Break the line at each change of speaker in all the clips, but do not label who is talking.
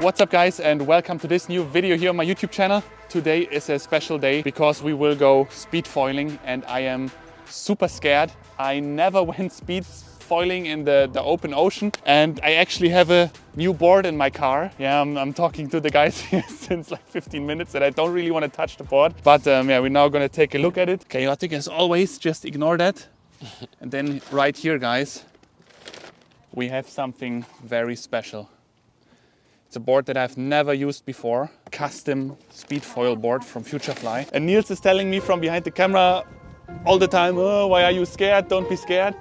What's up guys, and welcome to this new video here on my YouTube channel. Today is a special day because we will go speed foiling and I am super scared. I never went speed foiling in the open ocean and I actually have a new board in my car. Yeah, I'm talking to the guys here since like 15 minutes and I don't really want to touch the board. But yeah, we're now going to take a look at it. Chaotic as always, just ignore that. And then right here guys, we have something very special. It's a board that I've never used before. Custom speed foil board from Futurefly. And Niels is telling me from behind the camera all the time, oh, why are you scared? Don't be scared.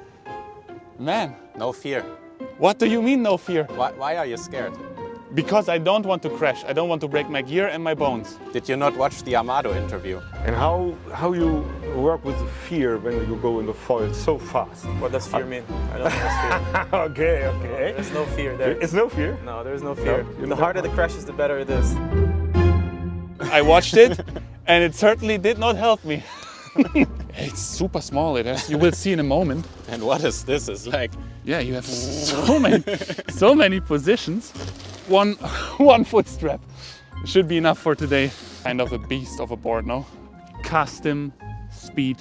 Man.
No fear.
What do you mean no fear?
Why are you scared?
Because I don't want to crash. I don't want to break my gear and my bones.
Did you not watch the Amado interview?
And how you work with the fear when you go in the foil so fast?
What does fear mean? I don't understand.
Okay.
There's no fear there.
It's no fear?
No, there's no fear.
No,
The harder the crash is, the better it is.
I watched it and it certainly did not help me. It's super small, you will see in a moment.
And what is this? It's like...
Yeah, you have so many positions. One foot strap should be enough for today. Kind of a beast of a board, no? Custom speed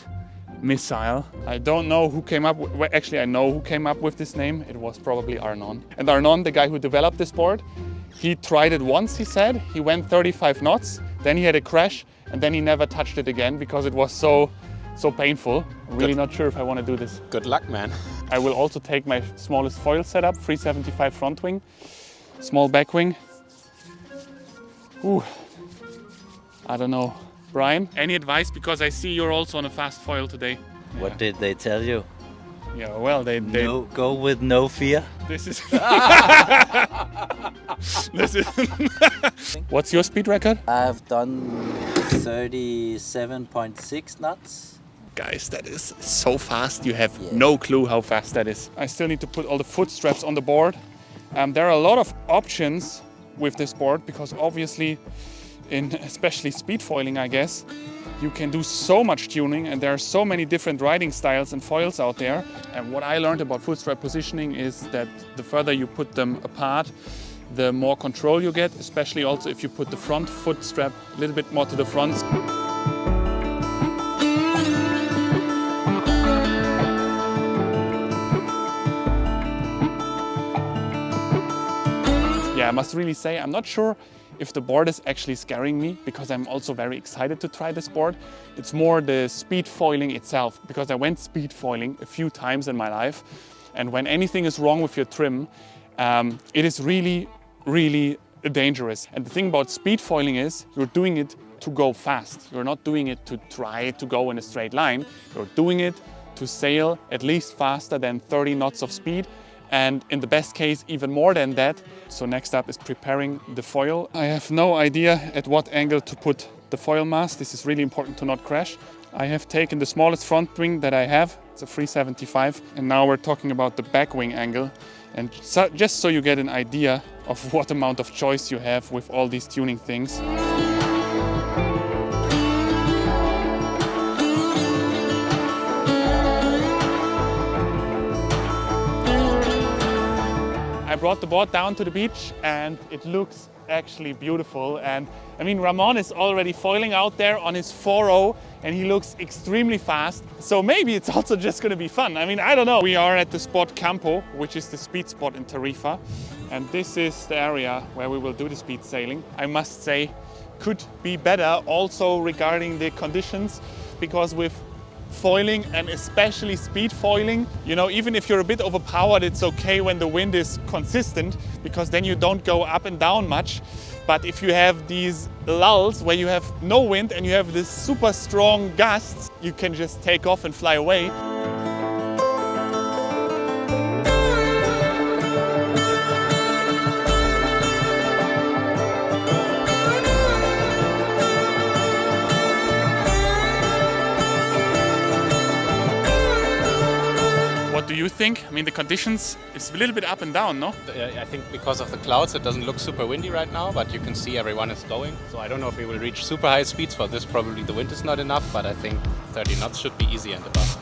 missile. I don't know who came up with, well, actually I know who came up with this name. It was probably Arnon. And Arnon, the guy who developed this board, he tried it once, he said. He went 35 knots, then he had a crash, and then he never touched it again because it was so painful. I'm really not sure if I want to do this.
Good luck, man.
I will also take my smallest foil setup, 375 front wing, small back wing. Ooh, I don't know. Brian, any advice? Because I see you're also on a fast foil today.
What did they tell you?
Yeah, well, they
No, go with no fear.
This is... this is... What's your speed record?
I've done 37.6 knots.
Guys, that is so fast. You have no clue how fast that is. I still need to put all the foot straps on the board. There are a lot of options with this board because obviously, in especially speed foiling, I guess, you can do so much tuning and there are so many different riding styles and foils out there. And what I learned about foot strap positioning is that the further you put them apart, the more control you get, especially also if you put the front foot strap a little bit more to the front. Yeah, I must really say, I'm not sure if the board is actually scaring me because I'm also very excited to try this board. It's more the speed foiling itself because I went speed foiling a few times in my life. And when anything is wrong with your trim, it is really dangerous. And the thing about speed foiling is you're doing it to go fast. You're not doing it to try to go in a straight line. You're doing it to sail at least faster than 30 knots of speed. And in the best case, even more than that. So next up is preparing the foil. I have no idea at what angle to put the foil mast. This is really important to not crash. I have taken the smallest front wing that I have. It's a 375. And now we're talking about the back wing angle. And just so you get an idea of what amount of choice you have with all these tuning things. I brought the board down to the beach and it looks actually beautiful. And I mean, Ramon is already foiling out there on his 4.0 and he looks extremely fast. So maybe it's also just gonna be fun. I mean, I don't know. We are at the spot Kümpel, which is the speed spot in Tarifa. And this is the area where we will do the speed sailing. I must say, could be better also regarding the conditions, because with foiling and especially speed foiling, you know, even if you're a bit overpowered, it's okay when the wind is consistent because then you don't go up and down much. But if you have these lulls where you have no wind and you have this super strong gusts, you can just take off and fly away. What do you think? I mean, the conditions is a little bit up and down, no?
I think because of the clouds it doesn't look super windy right now, but you can see everyone is going. So I don't know if we will reach super high speeds for this. Probably the wind is not enough, but I think 30 knots should be easy and above.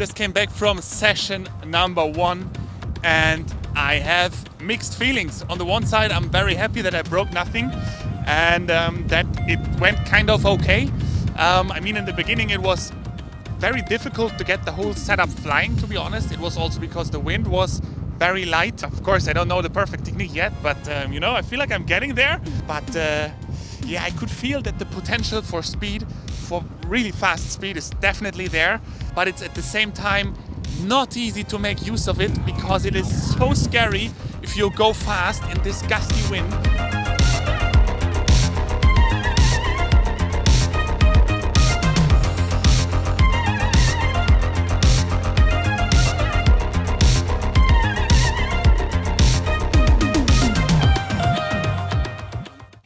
Just came back from session number 1 and I have mixed feelings. On the one side, I'm very happy that I broke nothing and that it went kind of okay. I mean, in the beginning it was very difficult to get the whole setup flying, to be honest. It was also because the wind was very light. Of course, I don't know the perfect technique yet, but you know, I feel like I'm getting there. But yeah, I could feel that the potential for speed, for really fast speed, is definitely there. But it's at the same time not easy to make use of it because it is so scary if you go fast in this gusty wind.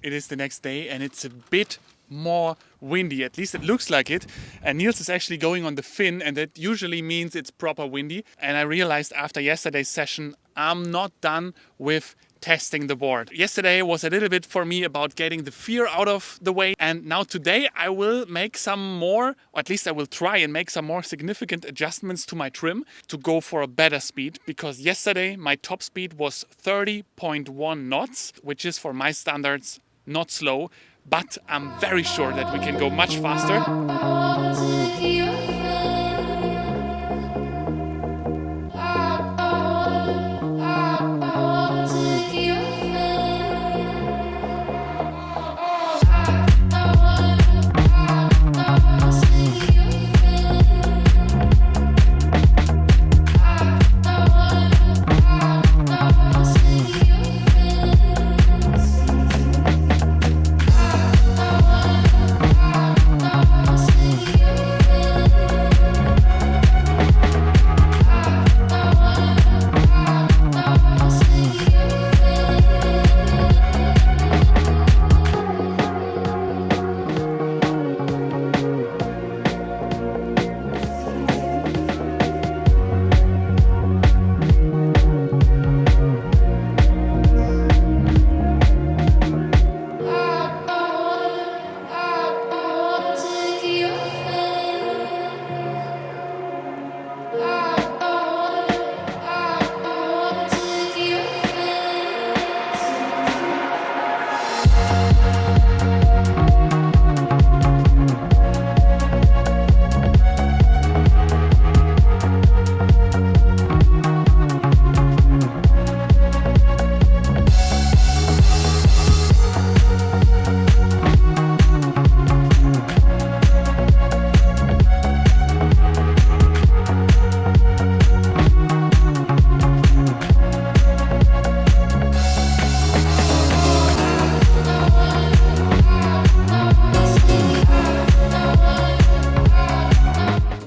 It is the next day and it's a bit more windy, at least it looks like it. And Niels is actually going on the fin and that usually means it's proper windy. And I realized after yesterday's session, I'm not done with testing the board. Yesterday was a little bit for me about getting the fear out of the way. And now today I will make some more, or at least I will try and make some more significant adjustments to my trim to go for a better speed. Because yesterday my top speed was 30.1 knots, which is for my standards not slow, but I'm very sure that we can go much faster.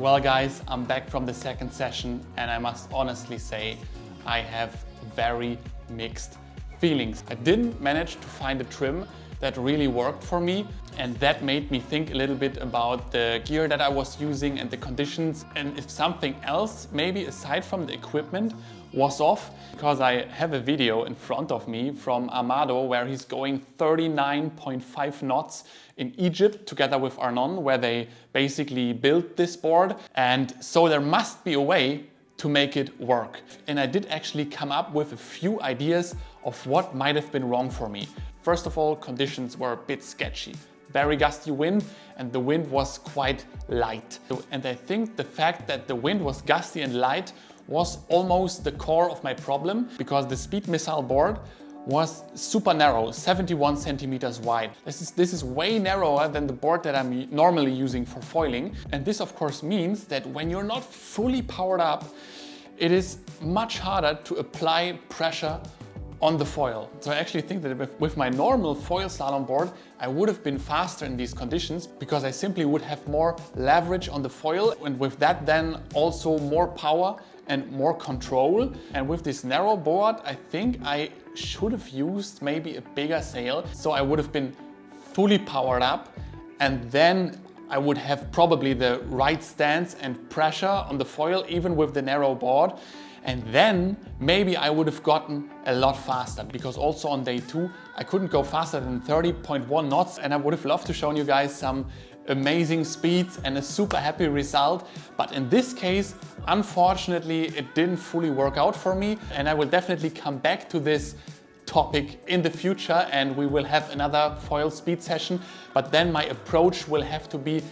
Well guys, I'm back from the second session and I must honestly say I have very mixed feelings. I didn't manage to find a trim that really worked for me and that made me think a little bit about the gear that I was using and the conditions and if something else, maybe aside from the equipment, was off. Because I have a video in front of me from Amado where he's going 39.5 knots in Egypt together with Arnon, where they basically built this board. And so there must be a way to make it work. And I did actually come up with a few ideas of what might have been wrong for me. First of all, conditions were a bit sketchy. Very gusty wind and the wind was quite light. And I think the fact that the wind was gusty and light was almost the core of my problem because the Speed Missile board was super narrow, 71 centimeters wide. This is way narrower than the board that I'm normally using for foiling. And this of course means that when you're not fully powered up, it is much harder to apply pressure on the foil. So I actually think that with my normal foil slalom board, I would have been faster in these conditions because I simply would have more leverage on the foil and with that then also more power and more control. And with this narrow board, I think I should have used maybe a bigger sail. So I would have been fully powered up and then I would have probably the right stance and pressure on the foil even with the narrow board. And then maybe I would have gotten a lot faster because also on day 2 I couldn't go faster than 30.1 knots and I would have loved to show you guys some amazing speeds and a super happy result. But in this case, unfortunately, it didn't fully work out for me, and I will definitely come back to this topic in the future, and we will have another foil speed session, but then my approach will have to be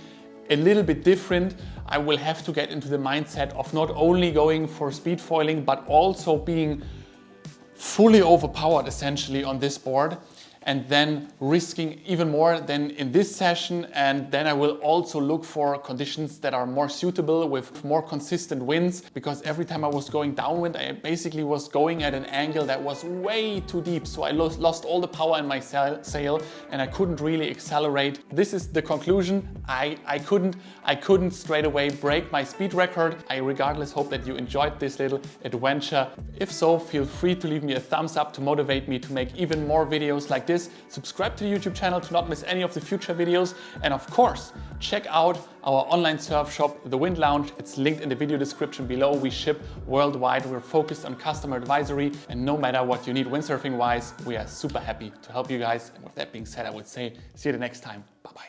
a little bit different. I will have to get into the mindset of not only going for speed foiling, but also being fully overpowered essentially on this board, and then risking even more than in this session. And then I will also look for conditions that are more suitable with more consistent winds, because every time I was going downwind, I basically was going at an angle that was way too deep. So I lost all the power in my sail and I couldn't really accelerate. This is the conclusion. I couldn't straight away break my speed record. I regardless hope that you enjoyed this little adventure. If so, feel free to leave me a thumbs up to motivate me to make even more videos like this. Subscribe to the YouTube channel to not miss any of the future videos. And of course, check out our online surf shop, The Wind Lounge. It's linked in the video description below. We ship worldwide. We're focused on customer advisory, and no matter what you need windsurfing wise, we are super happy to help you guys. And with that being said, I would say see you the next time. Bye-bye.